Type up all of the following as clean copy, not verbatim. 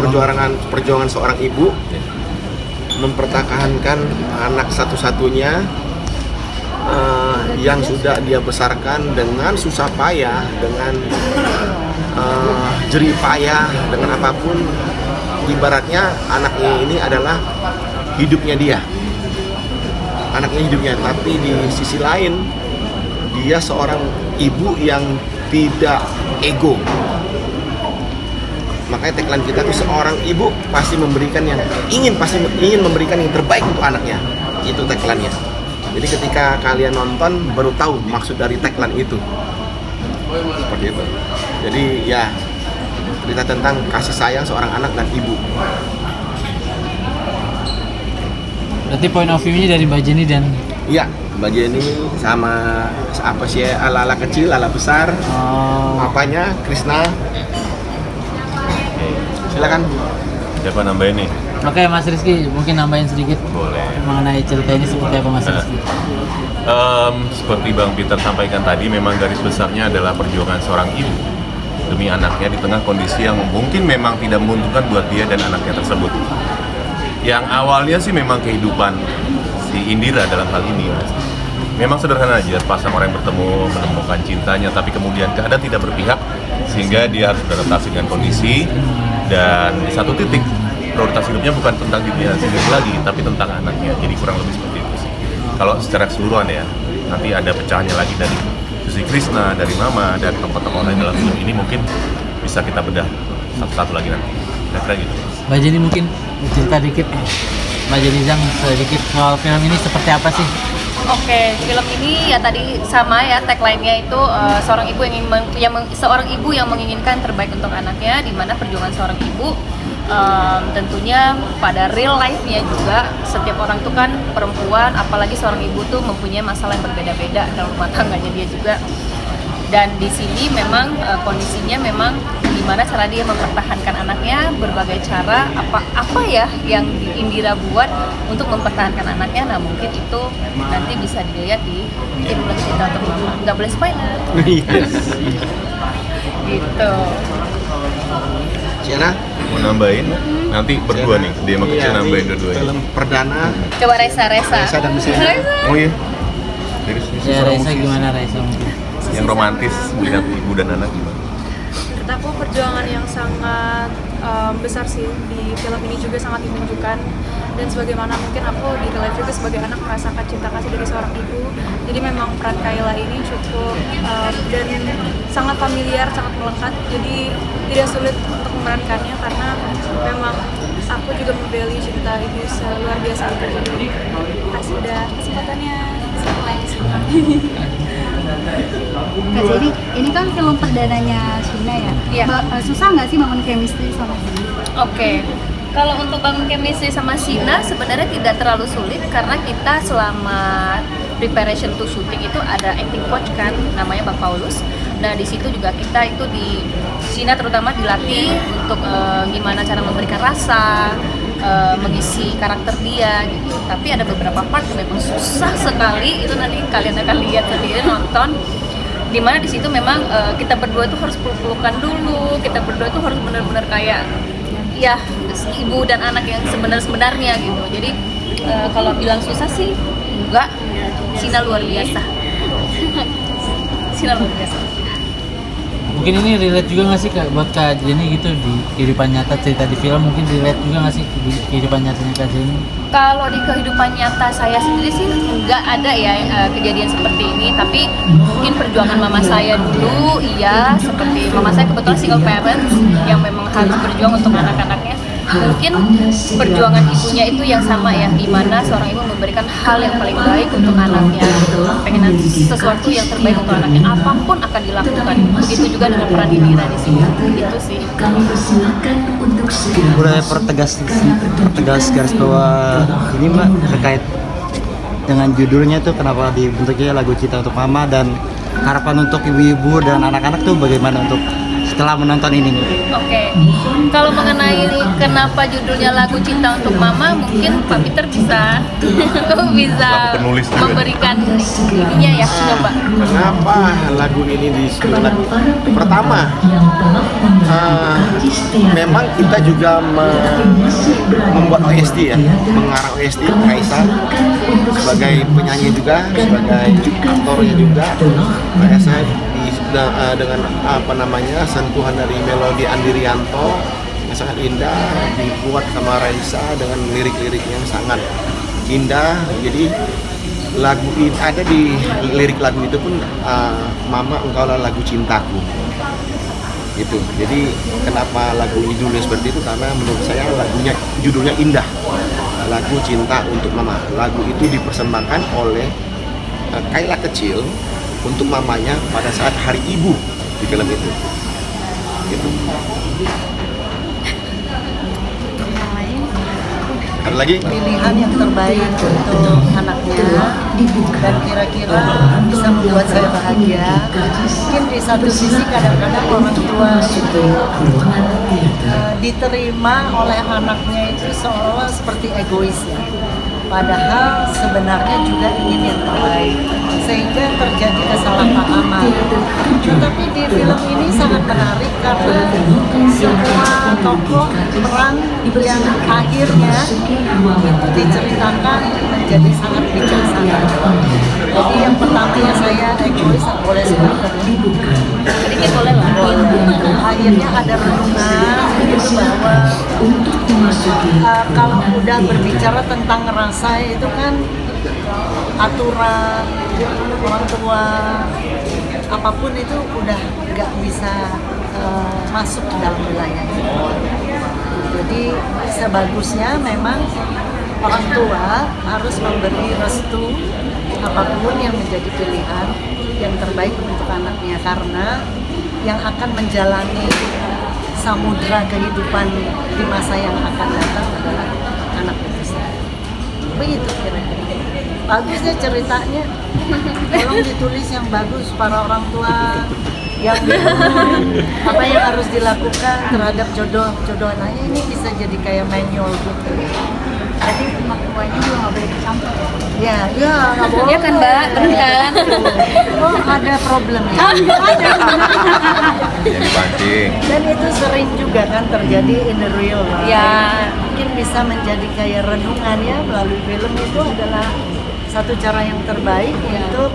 perjuangan seorang ibu mempertahankan anak satu-satunya yang sudah dia besarkan dengan susah payah, dengan jerih payah, dengan apapun. Ibaratnya anaknya ini adalah hidupnya dia, tapi di sisi lain dia seorang ibu yang tidak ego. Makanya tagline kita tuh, seorang ibu pasti ingin memberikan yang terbaik untuk anaknya. Itu tagline-nya. Jadi ketika kalian nonton baru tahu maksud dari tagline itu. Seperti itu. Jadi ya, cerita tentang kasih sayang seorang anak dan ibu. Berarti point of view-nya dari Mbak Jenny dan... Iya, Mbak Jenny sama apa sih, ala-ala kecil, ala besar. Apanya, Krishna. Silakan. Siapa nambahin nih? Oke, Mas Rizky mungkin nambahin sedikit. Boleh. Mengenai cerita ini seperti apa, Mas Rizky? Seperti Bang Peter sampaikan tadi, memang garis besarnya adalah perjuangan seorang ibu demi anaknya di tengah kondisi yang mungkin memang tidak menguntungkan buat dia dan anaknya tersebut. Yang awalnya sih memang kehidupan si Indira dalam hal ini, memang sederhana aja, pasang orang yang bertemu, menemukan cintanya, tapi kemudian keadaan tidak berpihak sehingga dia harus beradaptasi dengan kondisi. Dan di satu titik prioritas hidupnya bukan tentang dirinya sendiri lagi, tapi tentang anaknya. Jadi kurang lebih seperti itu sih. Kalau secara keseluruhan ya, nanti ada pecahannya lagi dari sisi Krishna, dari Mama, dan tokoh-tokoh lain dalam film ini mungkin bisa kita bedah satu-satu lagi nanti. Kira-kira gitu. Mbak Jenny mungkin cerita dikit, Mbak Jenny Zhang, sedikit soal film ini seperti apa sih? Oke, film ini ya tadi sama ya, tagline-nya itu seorang ibu yang menginginkan terbaik untuk anaknya, di mana perjuangan seorang ibu tentunya pada real life-nya juga setiap orang tuh kan perempuan, apalagi seorang ibu tuh mempunyai masalah yang berbeda-beda dalam rumah tangganya dia juga. Dan di sini memang kondisinya memang gimana cara dia mempertahankan anaknya, berbagai cara apa ya yang Indira buat untuk mempertahankan anaknya. Nah mungkin itu nanti bisa dilihat di film Cerita Untuk Mama. Nggak boleh spoiler. Gitu. Siana Mau nambahin? Nanti berdua nih, dia sama kecil nambahin dua-duanya. Film perdana. Coba Reza Dan Misalnya. Reza. Oh iya. Dari sisi Ya, seorang Reza musisi gimana Reza mungkin? yang romantis melihat ibu dan anak gimana? Menurut aku perjuangan yang sangat besar sih di film ini juga sangat ditunjukkan, dan sebagaimana mungkin aku di real life juga sebagai anak merasakan cinta kasih dari seorang ibu. Jadi memang peran Kayla ini cukup dan sangat familiar, sangat melekat, jadi tidak sulit untuk memerankannya karena memang aku juga membeli cinta ibu luar biasa itu. Jadi kasih udah kesempatannya Kak Jenny, ini kan film perdananya Shina ya? Iya. Susah nggak sih bangun chemistry sama Shina? Oke. Kalau untuk bangun chemistry sama Shina sebenarnya tidak terlalu sulit karena kita selama preparation to syuting itu ada acting coach kan, namanya Bang Paulus. Nah di situ juga kita itu di Shina terutama dilatih untuk gimana cara memberikan rasa, mengisi karakter dia gitu. Tapi ada beberapa part yang memang susah sekali, itu nanti kalian akan lihat sendiri nonton. Dimana di situ memang kita berdua tuh harus peluk-pelukan dulu, kita berdua tuh harus benar-benar kayak ya ibu dan anak yang sebenarnya gitu. Jadi kalau bilang susah sih enggak, Shina luar biasa. Shina luar biasa. Mungkin ini relate juga nggak sih Kak, buat Kak Jenny gitu di kehidupan nyata, cerita di film mungkin relate juga nggak sih di kehidupan nyatanya Kak Jenny? Kalau di kehidupan nyata saya sendiri sih nggak ada ya kejadian seperti ini, tapi mungkin perjuangan mama saya dulu iya, seperti mama saya kebetulan single parent yang memang harus berjuang untuk anak-anaknya. Mungkin perjuangan ibunya itu yang sama ya, dimana seorang ibu memberikan hal yang paling baik untuk anaknya, pengen sesuatu yang terbaik untuk anaknya, apapun akan dilakukan. Begitu juga dengan peran Indira di sini. Itu sih. Boleh pertegas garis bawah ini Mbak terkait dengan judulnya tuh, kenapa dibentuknya lagu Cinta Untuk Mama, dan harapan untuk ibu-ibu dan anak-anak tuh bagaimana untuk setelah menonton ini? Oke. Kalau mengenai kenapa judulnya lagu Cinta untuk Mama, mungkin Pak Peter bisa bisa Lagu penulis juga. memberikan ininya ya, coba. Kenapa lagu ini disebut lagu pertama? Memang kita juga membuat OST ya, mengarang OST Kaisar sebagai penyanyi juga, sebagai aktornya juga. Makanya saya dengan sentuhan dari melodi Andi Rianto yang sangat indah, dibuat sama Raisa dengan lirik-lirik yang sangat indah. Jadi lagu ini ada di lirik lagu itu pun, Mama engkaulah lagu cintaku gitu. Jadi kenapa lagu judulnya seperti itu, karena menurut saya judulnya indah, lagu Cinta untuk Mama. Lagu itu dipersembahkan oleh Kayla kecil untuk mamanya pada saat Hari Ibu di film itu gitu. Ada lagi? Pilihan yang terbaik untuk anaknya dan kira-kira bisa membuat saya bahagia. Mungkin di satu sisi kadang-kadang orang tua itu diterima oleh anaknya itu seolah seperti egois ya. Padahal sebenarnya juga ingin yang terbaik, sehingga terjadi kesalahpahaman. Tetapi di film ini sangat menarik karena semua tokoh peran yang akhirnya itu diceritakan menjadi sangat bijaksana. Jadi yang pertamanya saya egois, boleh sebentar Sedikit boleh lah. akhirnya ada renungan itu bahwa kalau udah berbicara tentang rasa itu kan aturan orang tua apapun itu udah nggak bisa masuk ke dalam wilayah itu. Jadi sebagusnya memang orang tua harus memberi restu apapun yang menjadi pilihan yang terbaik untuk anaknya, karena yang akan menjalani samudra kehidupan di masa yang akan datang adalah anak itu sendiri. Begitu kira-kira. Bagusnya ceritanya, tolong ditulis yang bagus para orang tua yang apa yang harus dilakukan terhadap jodoh anaknya. Ini bisa jadi kayak manual gitu. Jadi mertuanya juga nggak boleh dicampur. Ya nggak boleh. Iya kan, Mbak? Bener kan? Oh ada problemnya. Jadi pancing. Dan itu sering juga kan terjadi in the real life. Ya. Mungkin bisa menjadi kayak renungan ya, melalui film itu adalah satu cara yang terbaik untuk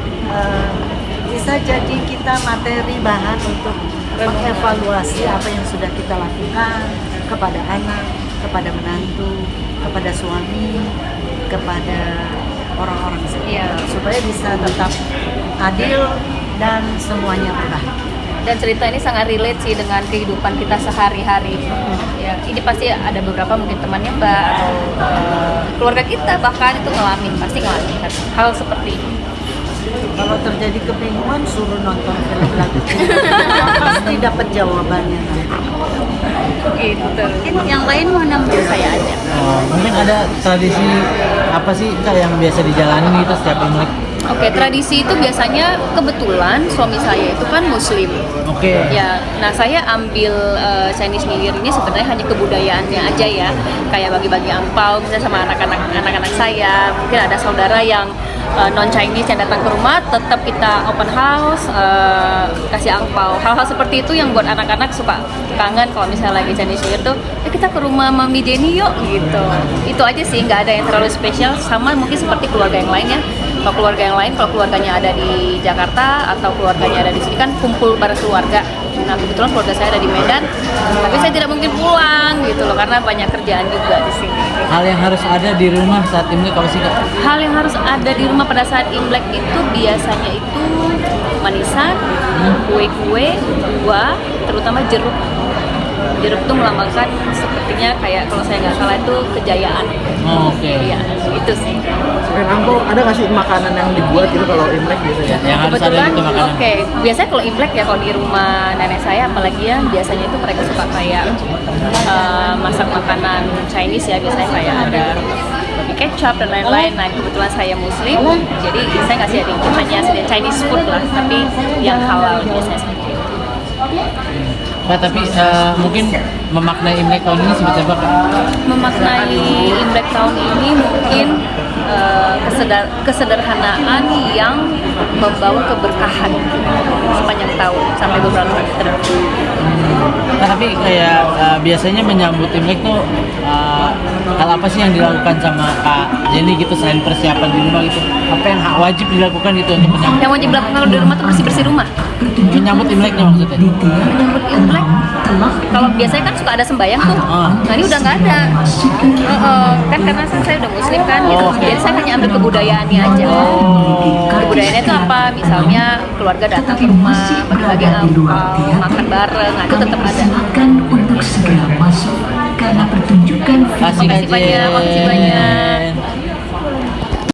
bisa jadi kita materi bahan untuk mengevaluasi apa yang sudah kita lakukan kepada anak, kepada menantu, kepada suami, kepada orang-orang sekitar, supaya bisa tetap adil dan semuanya murah. Dan cerita ini sangat relate sih dengan kehidupan kita sehari-hari. Ya, ini pasti ada beberapa mungkin temannya Mbak atau keluarga kita bahkan itu pasti ngalamin hal seperti ini. Kalau terjadi kebingungan suruh nonton film lagu pasti dapat jawabannya. Gitu. Mungkin yang lain mau nambah saya aja. Mungkin ada tradisi apa sih Kak yang biasa dijalani itu setiap Imlek? Oke, tradisi itu biasanya kebetulan suami saya itu kan Muslim. Oke. Ya, nah saya ambil Chinese New Year ini sebenarnya hanya kebudayaannya aja ya, kayak bagi-bagi angpau misalnya sama anak-anak saya. Mungkin ada saudara yang non Chinese yang datang ke rumah, tetap kita open house, kasih angpau. Hal-hal seperti itu yang buat anak-anak suka kangen kalau misalnya lagi Chinese New Year tuh, kita ke rumah Mami Jenny yuk gitu. Itu aja sih, nggak ada yang terlalu spesial. Sama mungkin seperti keluarga yang lainnya. Kalau keluarga yang lain, kalau keluarganya ada di Jakarta atau keluarganya ada di sini kan kumpul bareng keluarga. Nah kebetulan keluarga saya ada di Medan, tapi saya tidak mungkin pulang gitu loh karena banyak kerjaan juga di sini. Hal yang harus ada di rumah saat Imlek apa sih Kak? Hal yang harus ada di rumah pada saat Imlek itu biasanya itu manisan, kue-kue, buah, terutama jeruk. Jeruk itu melambangkan sepertinya kayak kalau saya nggak salah itu kejayaan. Oh, oke. Iya, itu sih. Selain angpau, ada nggak sih makanan yang dibuat gitu kalau Imlek gitu ya? Yang harus ada Kebetulan, itu makanan. oke. Biasanya kalau Imlek ya kalau di rumah nenek saya apalagi ya biasanya itu mereka suka kayak masak makanan Chinese ya, biasanya kayak ada babi kecap dan lain-lain. Nah kebetulan saya Muslim, jadi saya nggak sediain hanya sediain Chinese food lah, tapi yang halal biasanya seperti itu. Kak, tapi mungkin memaknai Imlek tahun ini seperti apa Kak? Memaknai Imlek tahun ini mungkin kesederhanaan yang membawa keberkahan sepanjang tahun sampai beberapa hari ke depan. Tapi kayak biasanya menyambut Imlek tuh hal apa sih yang dilakukan sama Kak Jenny gitu selain persiapan di rumah gitu? Apa yang wajib dilakukan gitu untuk menyambut? Yang wajib dilakukan kalau di rumah tuh bersih-bersih rumah. Menyambut Imleknya maksudnya? Menyambut Imlek, kalau biasanya kan suka ada sembahyang tuh, nah ini udah nggak ada. Kan karena saya udah muslim kan, gitu. Jadi saya hanya ambil kebudayaannya aja. Kebudayaannya itu apa? Misalnya keluarga datang ke rumah, bagi-bagi angpau, makan bareng, nah itu tetap ada. Kasih Makasih banyak.